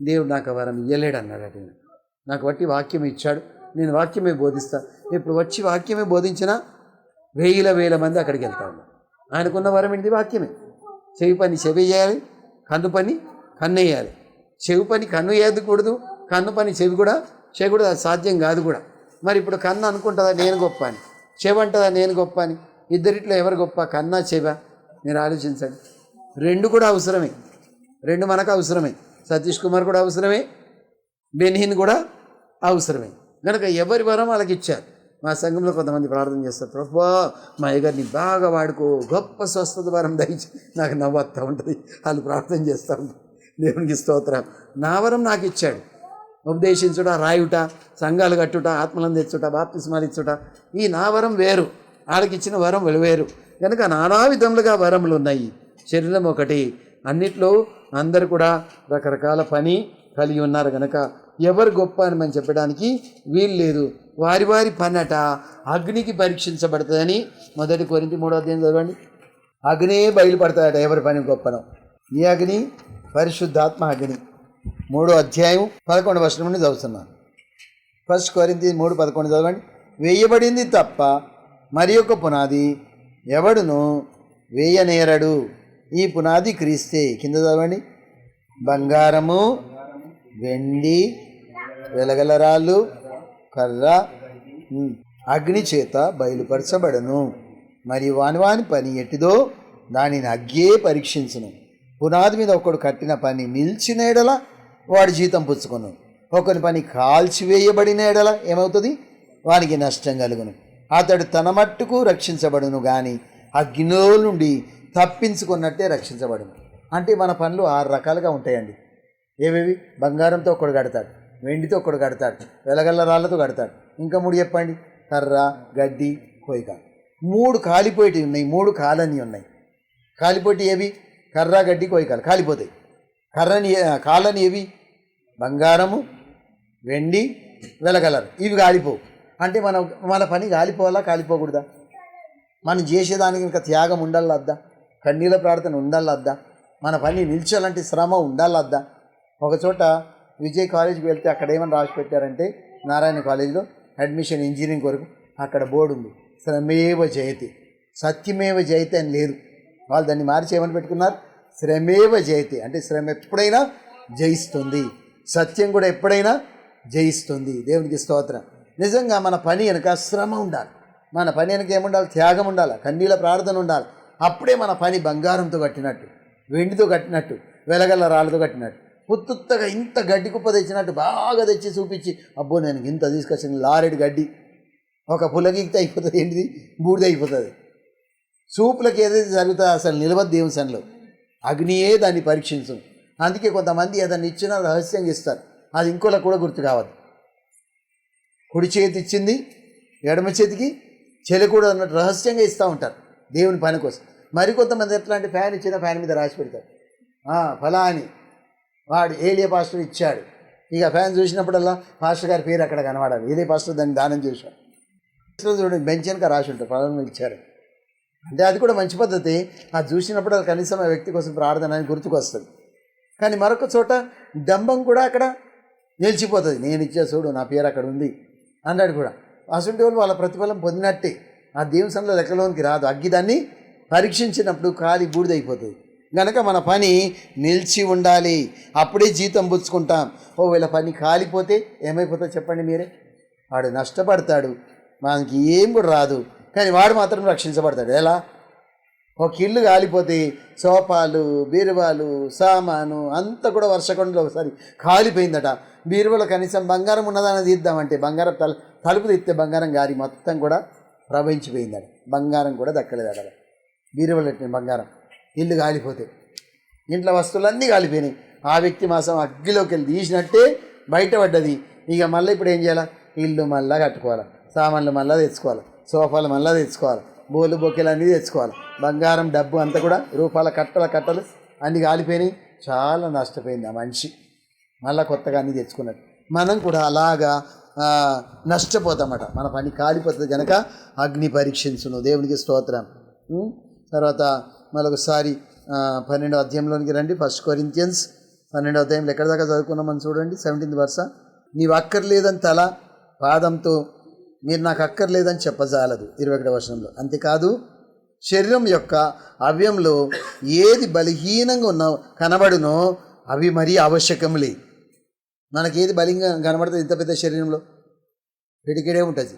దేవుడు నాకు వరం ఇయ్యలేడు అన్నాడట. నాకు బట్టి వాక్యం ఇచ్చాడు, నేను వాక్యమే బోధిస్తాను. ఇప్పుడు వచ్చి వాక్యమే బోధించినా వేల మంది అక్కడికి వెళ్తా ఉన్నారు. ఆయనకున్న వరం ఏంటి? వాక్యమే. చెవి పని చెవి వేయాలి, కన్ను పని కన్ను వేయాలి. చెవి పని కన్ను వేయకూడదు, కన్ను పని చెవి కూడా చేయకూడదు, అది సాధ్యం కాదు కూడా. మరి ఇప్పుడు కన్ను అనుకుంటుందా నేను గొప్ప అని, చెవి అంటుందా నేను గొప్ప అని? ఇద్దరిట్లో ఎవరు గొప్ప, కన్నా చెవా? మీరు ఆలోచించండి. రెండు కూడా అవసరమే, రెండు మనకు అవసరమే. సతీష్ కుమార్ కూడా అవసరమే, బెన్హిన్ కూడా అవసరమే. కనుక ఎవరి వరం వాళ్ళకి ఇచ్చారు. మా సంఘంలో కొంతమంది ప్రార్థన చేస్తారు, ప్రభువా మా అయ్యగారిని బాగా వాడుకో, గొప్ప స్వస్థత వరం దయచి. నాకు నవ్వుతూ ఉంటుంది, వాళ్ళు ప్రార్థన చేస్తూ ఉంటారు. దేవునికి స్తోత్రం. నా వరం నాకు ఇచ్చాడు, ఉపదేశించుట, రాయుట, సంఘాలు కట్టుట, ఆత్మలను తెచ్చుట, బాప్తిస్మాలు ఇచ్చుట, ఈ నా వరం వేరు, వాళ్ళకి ఇచ్చిన వరం వేరు. కనుక నానా విధములుగా వరములు ఉన్నాయి. శరీరం ఒకటి, అన్నిట్లో అందరు కూడా రకరకాల పని కలిగి ఉన్నారు. కనుక ఎవరు గొప్ప అని మనం చెప్పడానికి వీలు లేదు. వారి పనట అగ్నికి పరీక్షించబడుతుందని 1 కొరింథీ 3వ అధ్యాయం చదవండి. అగ్నే బయలుపడతాడట ఎవరి పని గొప్పనో. ఈ అగ్ని పరిశుద్ధాత్మ అగ్ని. 3వ అధ్యాయం 11వ వచనం నుండి చదువుతున్నాను. 1 కొరింథీ 3:11 చదవండి. వేయబడింది తప్ప మరి ఒక పునాది ఎవడును వేయనేరడు, ఈ పునాది క్రీస్తే. కింద చదవండి. బంగారము, వెండి, వెలగల రాళ్ళు, కర్ర అగ్ని చేత బయలుపరచబడను, మరియు వాని పని ఎట్టిదో దానిని అగ్గే పరీక్షించును. పునాది మీద ఒకడు కట్టిన పని నిలిచిన ఎడల వాడి జీతం పుచ్చుకొను, ఒకని పని కాల్చివేయబడిన ఎడల ఏమవుతుంది? వానికి నష్టం కలుగును. అతడు తన మట్టుకు రక్షించబడును కానీ అగ్నిలో నుండి తప్పించుకున్నట్టే రక్షించబడును. అంటే మన పనులు 6 రకాలుగా ఉంటాయండి. ఏవేవి? బంగారంతో ఒకడు కడతాడు, వెండితో ఒకడు కడతాడు, వెలగల్ల రాళ్ళతో కడతాడు, ఇంకా 3 చెప్పండి. కర్ర, గడ్డి, కోయిక. 3 కాలిపోయేటివి ఉన్నాయి, 3 కాలని ఉన్నాయి. కాలిపోయేటి ఏవి? కర్ర, గడ్డి, కోయికాలు కాలిపోతాయి. కాలని ఏవి? బంగారము, వెండి, వెలగలరు, ఇవి కాలిపోవు. అంటే మన పని కాలిపోవాలా కాలిపోకూడదా? మనం చేసేదానికి ఇంకా త్యాగం ఉండాలద్దా? కన్నీళ్ళ ప్రార్థన ఉండాలద్దా? మన పని నిల్చాలంటే శ్రమ ఉండాలద్దా? ఒకచోట విజయ్ కాలేజీకి వెళ్తే అక్కడ ఏమని రాసి పెట్టారంటే, నారాయణ కాలేజీలో అడ్మిషన్ ఇంజనీరింగ్ కొరకు అక్కడ బోర్డు ఉంది, శ్రమేవ జయతి, సత్యమేవ జయతి అని లేదు. వాళ్ళు దాన్ని మార్చి ఏమని పెట్టుకున్నారు? శ్రమేవ జయతి, అంటే శ్రమ ఎప్పుడైనా జయిస్తుంది, సత్యం కూడా ఎప్పుడైనా జయిస్తుంది. దేవునికి స్తోత్రం. నిజంగా మన పని వెనుక శ్రమ ఉండాలి, మన పని వెనుక ఏముండాలి? త్యాగం ఉండాలి, కన్నీళ్ళ ప్రార్థన ఉండాలి. అప్పుడే మన పని బంగారంతో కట్టినట్టు, వెండితో కట్టినట్టు, వెలగల్ల రాళ్ళతో కట్టినట్టు. ఉత్తుత్తగా ఇంత గడ్డి కుప్ప తెచ్చినట్టు బాగా తెచ్చి చూపించి, అబ్బో నేను ఇంత తీసుకొచ్చిన లారెడ్ గడ్డి ఒక పుల్లగీకితే అయిపోతుంది, ఏంటిది బూడిద అయిపోతుంది. సూపులకు ఏదైతే జరుగుతుందో అసలు నిలవద్దు దేవుని సన్నిలో, అగ్నియే దాన్ని పరీక్షించు. అందుకే కొంతమంది ఏదైనా ఇచ్చినా రహస్యంగా ఇస్తారు, అది ఇంకోళ్ళకి కూడా గుర్తు కావద్దు. కుడి చేతి ఇచ్చింది ఎడమ చేతికి చెలికూడ అన్నట్టు రహస్యంగా ఇస్తూ ఉంటారు దేవుని పని కోసం. మరికొంతమంది ఎట్లా అంటే ఫ్యాన్ ఇచ్చిన ఫ్యాన్ మీద రాసి పెడతారు, ఫలాని వాడు ఏలియా పాస్టర్ ఇచ్చాడు, ఇక ఫ్యాన్ చూసినప్పుడల్లా పాస్టర్ గారి పేరు అక్కడ కనబడాలి, ఏలియా పాస్టర్ దాన్ని దానం చేశాడు. చూడండి బెంచ్ వెనక రాసి ఉంటారు ఫలానా ఇచ్చారు అంటే అది కూడా మంచి పద్ధతి. అది చూసినప్పుడు అది కనీసం ఆ వ్యక్తి కోసం ప్రార్థన అని గుర్తుకొస్తుంది. కానీ మరొక చోట డంబం కూడా అక్కడ నిలిచిపోతుంది, నేను ఇచ్చే చూడు నా పేరు అక్కడ ఉంది అన్నాడు కూడా. అసలు వాళ్ళు వాళ్ళ ప్రతిఫలం పొందినట్టే, ఆ దేవుని సన్నిధిలో లెక్కలోనికి రాదు. అగ్గి దాన్ని పరీక్షించినప్పుడు కాలి బూడిదైపోతుంది. కనుక మన పని నిలిచి ఉండాలి, అప్పుడే జీతం పుచ్చుకుంటాం. వీళ్ళ పని కాలిపోతే ఏమైపోతుందో చెప్పండి మీరే. వాడు నష్టపడతాడు, మనకి ఏం కూడా రాదు, కానీ వాడు మాత్రం రక్షించబడతాడు. ఎలా? ఒక ఇల్లు కాలిపోతే సోఫాలు బీరువాలు సామాను అంతా కూడా వర్షకొండలో ఒకసారి కాలిపోయిందట. బీరువాలో కనీసం బంగారం ఉన్నదాన్ని తీద్దామంటే బంగారం తలుపు తీస్తే బంగారం గారి మొత్తం కూడా ప్రవహించిపోయిందట, బంగారం కూడా దక్కలేదట. బీరువాలో పెట్టిన బంగారం ఇల్లు కాలిపోతే ఇంట్లో వస్తువులన్నీ కాలిపోయినాయి. ఆ వ్యక్తి మాసం అగ్గిలోకి వెళ్ళి తీసినట్టే బయటపడ్డది. ఇక మళ్ళీ ఇప్పుడు ఏం చేయాలి? ఇల్లు మళ్ళీ కట్టుకోవాలి, సామాన్లు మళ్ళీ తెచ్చుకోవాలి, సోఫాలు మళ్ళీ తెచ్చుకోవాలి, బోలు బొక్కెలు అన్నీ తెచ్చుకోవాలి, బంగారం డబ్బు అంతా కూడా రూపాయల కట్టలు అన్నీ కాలిపోయినాయి. చాలా నష్టపోయింది ఆ మనిషి. మళ్ళీ కొత్తగా అన్నీ తెచ్చుకున్నాడు. మనం కూడా అలాగా నష్టపోతామట, మన పని కాలిపోతుంది కనుక అగ్ని పరీక్షించును. దేవునికి స్తోత్రం. తర్వాత మరొకసారి 12వ అధ్యాయంలోనికి రండి. 1 Corinthians 12వ అధ్యాయంలో ఎక్కడి దాకా చదువుకున్నామని చూడండి. 17th verse. నీవు అక్కర్లేదని తల పాదంతో మీరు నాకు అక్కర్లేదని చెప్పజాలదు. 21వ వచనంలో. అంతేకాదు శరీరం యొక్క అవయంలో ఏది బలహీనంగా కనబడునో అవి మరీ ఆవశ్యకములే. మనకేది బలంగా కనబడుతుంది? ఇంత పెద్ద శరీరంలో పిడికిడే ఉంటుంది,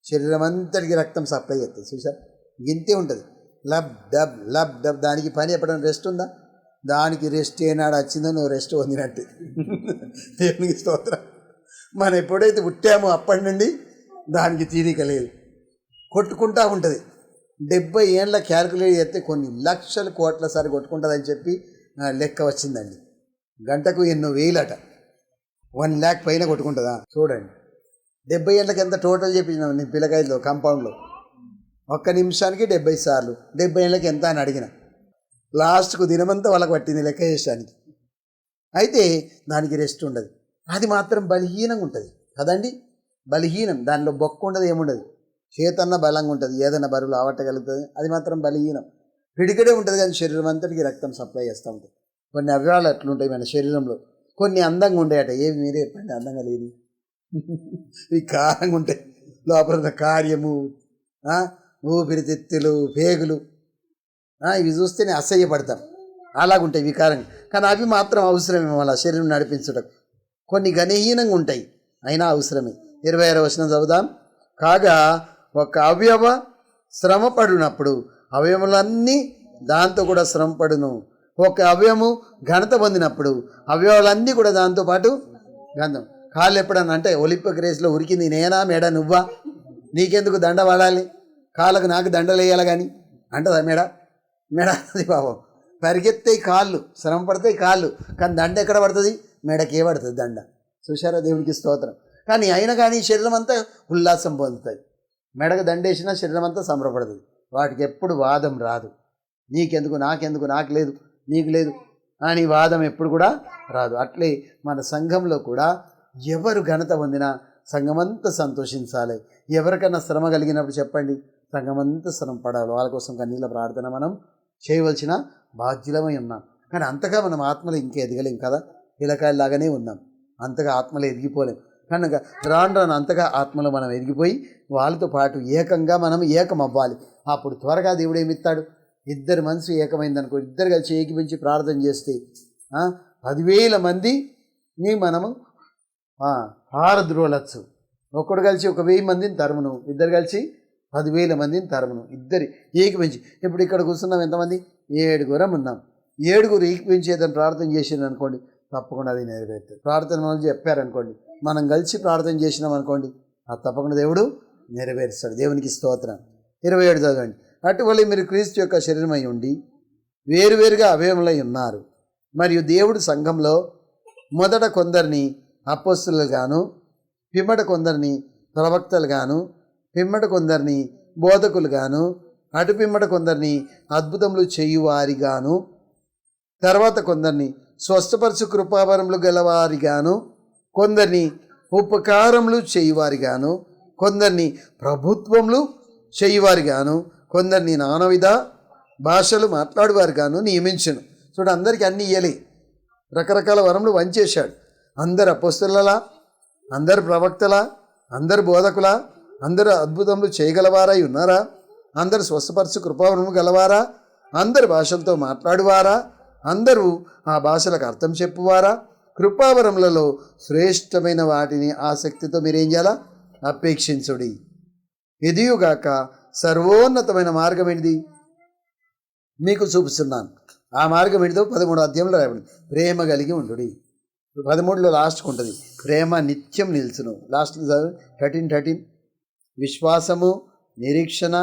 శరీరం అంతటికి రక్తం సప్లై అవుతుంది. చూసారు, గింతే ఉంటుంది. Lub dub lub dub. దానికి పని ఎప్పుడైనా రెస్ట్ ఉందా? దానికి రెస్ట్ ఏనాడు వచ్చిందో నువ్వు రెస్ట్ పొందినట్టు. దేవునికి స్తోత్రం. మనం ఎప్పుడైతే పుట్టామో అప్పటి నుండి దానికి తీరిక లేదు, కొట్టుకుంటూ ఉంటుంది. 70 ఏళ్ళ క్యాల్కులేట్ చేస్తే కొన్ని లక్షల కోట్ల సారి కొట్టుకుంటుందని చెప్పి లెక్క వచ్చిందండి. గంటకు ఎన్నో వేలట, 1 lakh పైన కొట్టుకుంటుందా చూడండి. 70 ఏళ్ళకి ఎంత టోటల్ చెప్పించినావు నేను పిల్లకాయలో కాంపౌండ్లో. 1 నిమిషానికి 70 సార్లు. 70 ఏళ్ళకి ఎంత అని అడిగిన, లాస్ట్కు దినమంతా వాళ్ళకి పట్టింది లెక్క చేసానికి. అయితే దానికి రెస్ట్ ఉండదు. అది మాత్రం బలహీనంగా ఉంటుంది కదండి, బలహీనం. దానిలో బొక్క ఉండదు, ఏముండదు. చేతన్న బలంగా ఉంటుంది, ఏదైనా బరువులు ఆవట్టగలుగుతుంది. అది మాత్రం బలహీనం, పిడికడే ఉంటుంది. కానీ శరీరం అంతటికి రక్తం సప్లై చేస్తూ ఉంటుంది. కొన్ని అవయవాలు అట్లుంటాయి మన శరీరంలో. కొన్ని అందంగా ఉండేట, ఏవి మీరే చెప్పండి అందంగా లేదు. ఇవి కారంగా ఉంటాయి, లోపల కార్యము, ఊపిరితిత్తులు, పేగులు, ఇవి చూస్తేనే అసహ్యపడతాం. అలాగుంటాయి వికారంగా. కానీ అవి మాత్రం అవసరమే వాళ్ళ శరీరం నడిపించడం. కొన్ని గణహీనంగా ఉంటాయి, అయినా అవసరమే. 26వ వచనం చదువుదాం. కాగా ఒక అవయవ శ్రమపడినప్పుడు అవయములన్నీ దాంతో కూడా శ్రమపడును. ఒక అవయము ఘనత పొందినప్పుడు అవయవాలన్నీ కూడా దాంతోపాటు గంధం. కాళ్ళు ఎప్పుడన్నా అంటే ఒలింపిక్ రేస్లో ఉరికింది నేనా మేడ నువ్వా, నీకెందుకు దండ వాడాలి, కాళ్ళకు నాకు దండలు వేయాలి కానీ అంటదా మేడ అది పాపం. పరిగెత్తాయి కాళ్ళు, శ్రమ పడతాయి కాళ్ళు, కానీ దండ ఎక్కడ పడుతుంది? మెడకే పడుతుంది దండ. చూశారా, దేవునికి స్తోత్రం. కానీ అయినా కానీ శరీరం అంతా ఉల్లాసం పొందుతుంది. మెడకు దండేసినా శరీరం అంతా సంబరపడుతుంది. వాటికి ఎప్పుడు వాదం రాదు. నీకెందుకు, నాకెందుకు, నాకు లేదు, నీకు లేదు అని వాదం ఎప్పుడు కూడా రాదు. అట్లే మన సంఘంలో కూడా ఎవరు ఘనత పొందినా సంఘమంతా సంతోషించాలి. ఎవరికైనా శ్రమ కలిగినప్పుడు చెప్పండి, సంఘమంతా శ్రమ పడాలి. వాళ్ళ కోసం కన్నీళ్ళ ప్రార్థన మనం చేయవలసిన బాధ్యులమై ఉన్నాం. కానీ అంతగా మనం ఆత్మలో ఇంకా ఎదగలేం కదా, పిల్లకాయలాగానే ఉన్నాం. అంతగా ఆత్మలో ఎదిగిపోలేం. కనుక రాను అంతగా ఆత్మలో మనం ఎదిగిపోయి వాళ్ళతో పాటు ఏకంగా మనం ఏకం అవ్వాలి. అప్పుడు త్వరగా దేవుడు ఏమిస్తాడు? 2 మనసు ఏకమైందనుకో, 2 కలిసి ఏకపించి ప్రార్థన చేస్తే 10,000 మందిని మనము పారద్రోలచ్చు. ఒక్కడు కలిసి 1,000 మందిని తరుమును, 2 కలిసి 10,000 మందిని తరుమును. 2 ఏకపించి. ఇప్పుడు ఇక్కడ కూర్చున్నాం ఎంతమంది? 7 ఉన్నాం. 7 ఏకపించి ఏదైనా ప్రార్థన చేసింది అనుకోండి, తప్పకుండా అది నెరవేరుతుంది. ప్రార్థన మనం చెప్పారనుకోండి, మనం కలిసి ప్రార్థన చేసినాం అనుకోండి, అది తప్పకుండా దేవుడు నెరవేరుస్తాడు. దేవునికి స్తోత్రం. 27 చదవండి. అటువలే మీరు క్రీస్తు యొక్క శరీరమై ఉండి వేరువేరుగా అవయములై ఉన్నారు. మరియు దేవుడు సంఘంలో మొదట కొందరిని అపోస్తలుగాను, పిమ్మట కొందరిని ప్రవక్తలుగాను, పిమ్మట కొందరిని బోధకులుగాను, అటు పిమ్మట కొందరిని అద్భుతములు చేయువారిగాను, తర్వాత కొందరిని స్వస్థపరచు కృపావరములు గలవారిగాను, కొందరిని ఉపకారములు చేయువారిగాను, కొందరిని ప్రభుత్వములు చేయువారిగాను, కొందరిని నానావిధ భాషలు మాట్లాడువారిగాను నియమించను. చూడు, అందరికీ అన్నీ ఇయ్యలే, రకరకాల వరములు వంచేశాడు. అందరు అపోస్తలులా, అందరు ప్రవక్తలా, అందరు బోధకులా, అందరు అద్భుతములు చేయగలవారై ఉన్నారా? అందరు స్వస్థపరచు కృపావరము గలవారా? అందరు భాషలతో మాట్లాడువారా? అందరూ ఆ భాషలకు అర్థం చెప్పువారా? కృపావరములలో శ్రేష్టమైన వాటిని ఆసక్తితో మీరేం చేయాలా? అపేక్షించుడి. ఇదియుగాక సర్వోన్నతమైన మార్గం ఏంటిది మీకు చూపిస్తున్నాను. ఆ మార్గం ఏంటిదో 13వ అధ్యాయంలో రాయబడింది. ప్రేమ కలిగి ఉండుడి. 13లో లాస్ట్కి ఉంటుంది, ప్రేమ నిత్యం నిలుచును. లాస్ట్ 13 విశ్వాసము, నిరీక్షణ,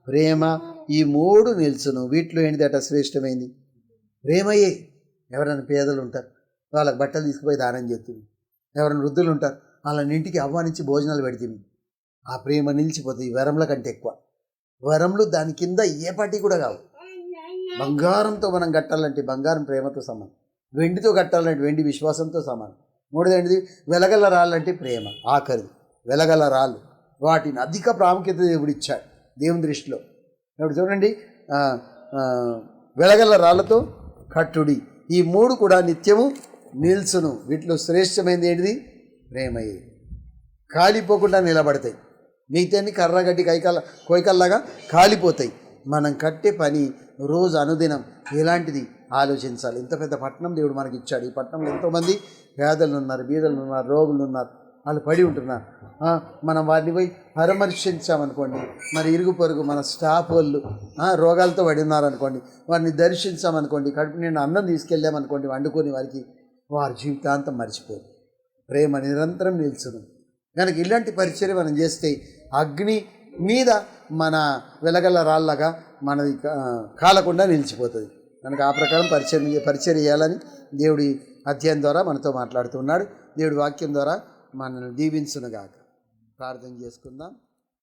ప్రేమ, ఈ 3 నిలుచును. వీటిలో ఏంటిదట శ్రేష్టమైంది? ప్రేమయే. ఎవరైనా పేదలు ఉంటారు, వాళ్ళకి బట్టలు తీసుకుపోయి దానం చేస్తుంది. ఎవరైనా వృద్ధులు ఉంటారు, వాళ్ళని ఇంటికి ఆహ్వానించి భోజనాలు పెడుతుంది. ఆ ప్రేమ నిలిచిపోతుంది. వరముల కంటే ఎక్కువ. వరములు దాని కింద ఏ పాటి కూడా కావు. బంగారంతో మనం కట్టాలంటే బంగారం ప్రేమతో సమానం, వెండితో కట్టాలంటే వెండి విశ్వాసంతో సమానం. 3ది ఏంటిది? వెలగల రాళ్ళంటే ప్రేమ. ఆఖరిది వెలగల రాళ్ళు. వాటిని అధిక ప్రాముఖ్యత దేవుడు ఇచ్చాడు దేవుని దృష్టిలో. ఇప్పుడు చూడండి, వెలగల రాళ్ళతో కట్టుడి. ఈ 3 కూడా నిత్యము నిల్చును. వీటిలో శ్రేష్టమైనది ఏంటిది? ప్రేమయే. కాలిపోకుండా నిలబడతాయి. మిగతాన్ని కర్రగడ్డి కోయికల్లాగా కాలిపోతాయి. మనం కట్టే పని రోజు అనుదినం ఎలాంటిది ఆలోచించాలి. ఇంత పెద్ద పట్టణం దేవుడు మనకి ఇచ్చాడు. ఈ పట్టణంలో ఎంతోమంది పేదలు ఉన్నారు, బీదలు ఉన్నారు, రోగులు ఉన్నారు, వాళ్ళు పడి ఉంటున్నారు. మనం వారిని పోయి పరామర్శించామనుకోండి, మరి ఇరుగు పొరుగు మన స్టాఫ్ వాళ్ళు రోగాలతో పడి ఉన్నారనుకోండి, వారిని దర్శించామనుకోండి, కడుపు నిండా అన్నం తీసుకెళ్ళామనుకోండి, వండుకొని వారికి, వారి జీవితాంతం మర్చిపోరు. ప్రేమ నిరంతరం నిల్చును. కనుక ఇలాంటి పరిచర్య మనం చేస్తే అగ్ని మీద మన వెలగల రాళ్ళగా మనది కాలకుండా నిలిచిపోతుంది. కనుక ఆ ప్రకారం పరిచర్య చేయాలని దేవుడి అధ్యాయం ద్వారా మనతో మాట్లాడుతున్నాడు. దేవుడి వాక్యం ద్వారా మనల్ని దీవించునుగాక. ప్రార్థన చేసుకుందాం.